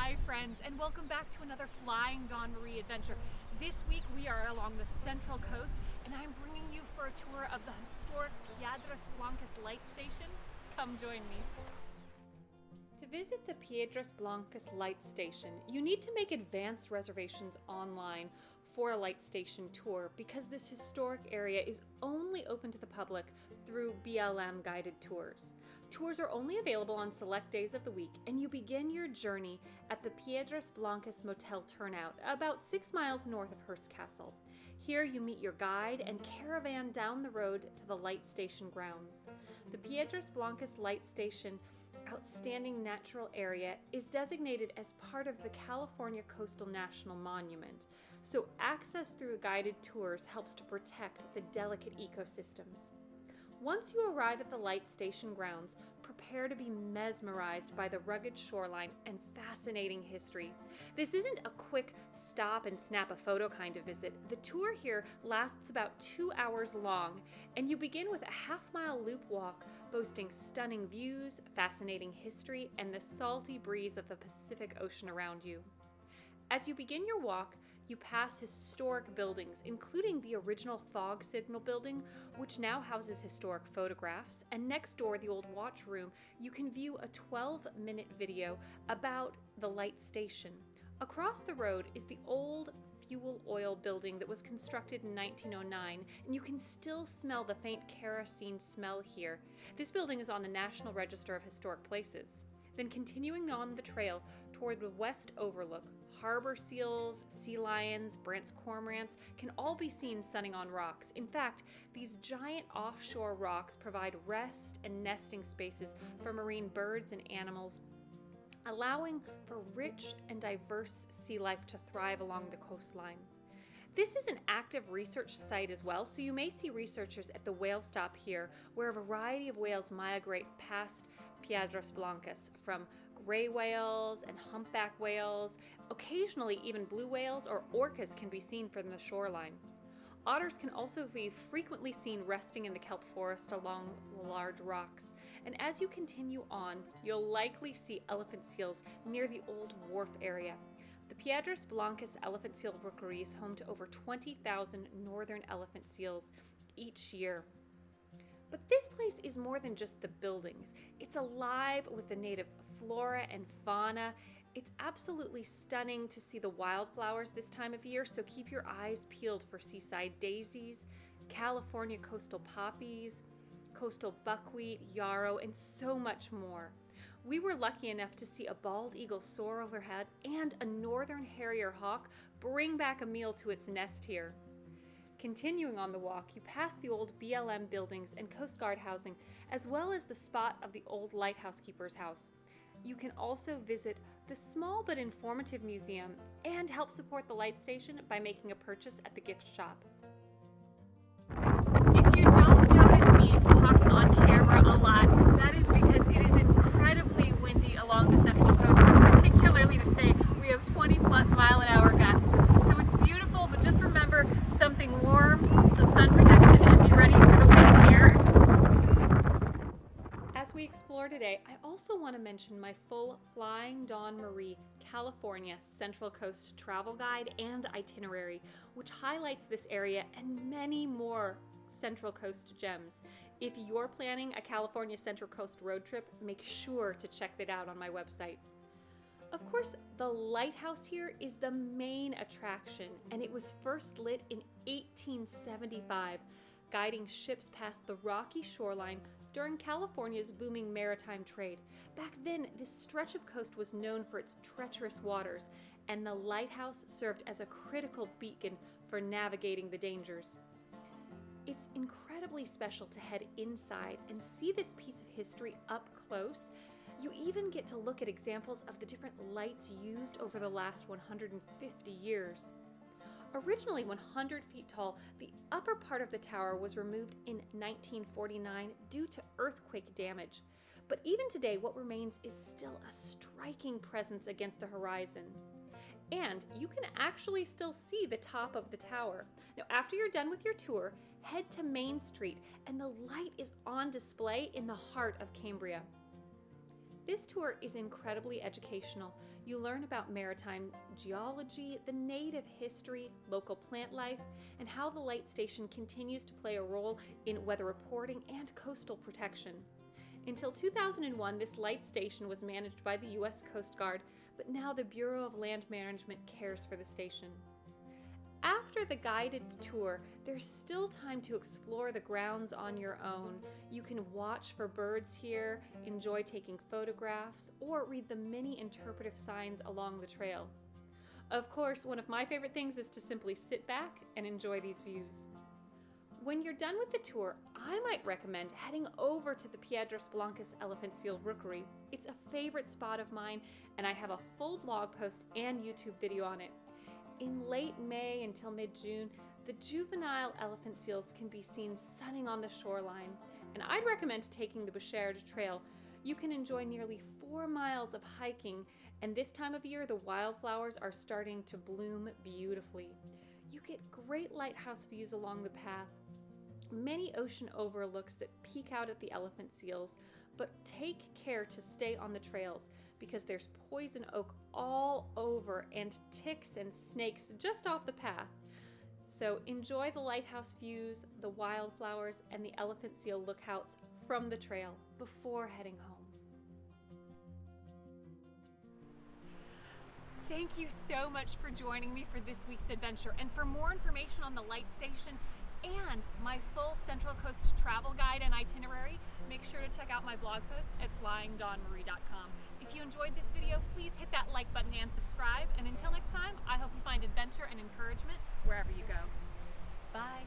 Hi friends, and welcome back to another Flying Dawn Marie adventure. This week we are along the Central Coast, and I'm bringing you for a tour of the historic Piedras Blancas Light Station. Come join me. To visit the Piedras Blancas Light Station, you need to make advance reservations online for a light station tour because this historic area is only open to the public through BLM guided tours. Tours are only available on select days of the week, and you begin your journey at the Piedras Blancas Motel Turnout, about 6 miles north of Hearst Castle. Here you meet your guide and caravan down the road to the light station grounds. The Piedras Blancas Light Station outstanding natural area is designated as part of the California Coastal National Monument, so access through guided tours helps to protect the delicate ecosystems. Once you arrive at the light station grounds, prepare to be mesmerized by the rugged shoreline and fascinating history. This isn't a quick stop and snap a photo kind of visit. The tour here lasts about 2 hours long, and you begin with a half-mile loop walk boasting stunning views, fascinating history, and the salty breeze of the Pacific Ocean around you. As you begin your walk, you pass historic buildings, including the original fog signal building, which now houses historic photographs, and next door, the old watch room, you can view a 12-minute video about the light station. Across the road is the old fuel oil building that was constructed in 1909, and you can still smell the faint kerosene smell here. This building is on the National Register of Historic Places. Then continuing on the trail toward the west overlook, harbor seals, sea lions, Brandt's cormorants can all be seen sunning on rocks. In fact, these giant offshore rocks provide rest and nesting spaces for marine birds and animals, allowing for rich and diverse sea life to thrive along the coastline. This is an active research site as well, so you may see researchers at the whale stop here, where a variety of whales migrate past Piedras Blancas, from gray whales and humpback whales. Occasionally, even blue whales or orcas can be seen from the shoreline. Otters can also be frequently seen resting in the kelp forest along the large rocks. And as you continue on, you'll likely see elephant seals near the old wharf area. The Piedras Blancas Elephant Seal Rookery is home to over 20,000 northern elephant seals each year. But this place is more than just the buildings. It's alive with the native flora and fauna. It's absolutely stunning to see the wildflowers this time of year, so keep your eyes peeled for seaside daisies, California coastal poppies, coastal buckwheat, yarrow, and so much more. We were lucky enough to see a bald eagle soar overhead and a northern harrier hawk bring back a meal to its nest here. Continuing on the walk, you pass the old BLM buildings and Coast Guard housing, as well as the spot of the old lighthouse keeper's house. You can also visit the small but informative museum and help support the light station by making a purchase at the gift shop. If you don't notice me talking on camera a lot, that is because it is incredibly windy along the Central Coast, particularly today. We have 20+ mile-an-hour gusts. So it's beautiful, but just remember something warm, some sun protection, and be ready for the wind here. As we explore today, I also want to mention my full Flying Dawn Marie California Central Coast travel guide and itinerary, which highlights this area and many more Central Coast gems. If you're planning a California Central Coast road trip, make sure to check that out on my website. Of course, the lighthouse here is the main attraction, and it was first lit in 1875, guiding ships past the rocky shoreline during California's booming maritime trade. Back then, this stretch of coast was known for its treacherous waters, and the lighthouse served as a critical beacon for navigating the dangers. It's incredibly special to head inside and see this piece of history up close. You even get to look at examples of the different lights used over the last 150 years. Originally 100 feet tall, the upper part of the tower was removed in 1949 due to earthquake damage. But even today, what remains is still a striking presence against the horizon. And you can actually still see the top of the tower. Now, after you're done with your tour, head to Main Street, and the light is on display in the heart of Cambria. This tour is incredibly educational. You learn about maritime geology, the native history, local plant life, and how the light station continues to play a role in weather reporting and coastal protection. Until 2001, this light station was managed by the U.S. Coast Guard, but now the Bureau of Land Management cares for the station. After the guided tour, there's still time to explore the grounds on your own. You can watch for birds here, enjoy taking photographs, or read the many interpretive signs along the trail. Of course, one of my favorite things is to simply sit back and enjoy these views. When you're done with the tour, I might recommend heading over to the Piedras Blancas elephant seal rookery. It's a favorite spot of mine, and I have a full blog post and YouTube video on it. In late May until mid-June, the juvenile elephant seals can be seen sunning on the shoreline, and I'd recommend taking the perched trail. You can enjoy nearly 4 miles of hiking, and this time of year the wildflowers are starting to bloom beautifully. You get great lighthouse views along the path, many ocean overlooks that peek out at the elephant seals, but take care to stay on the trails because there's poison oak all over and ticks and snakes just off the path. So enjoy the lighthouse views, the wildflowers, and the elephant seal lookouts from the trail before heading home. Thank you so much for joining me for this week's adventure. And for more information on the light station and my full Central Coast travel guide and itinerary, make sure to check out my blog post at flyingdawnmarie.com. If you enjoyed this video, please hit that like button and subscribe. And until next time, I hope you find adventure and encouragement wherever you go. Bye.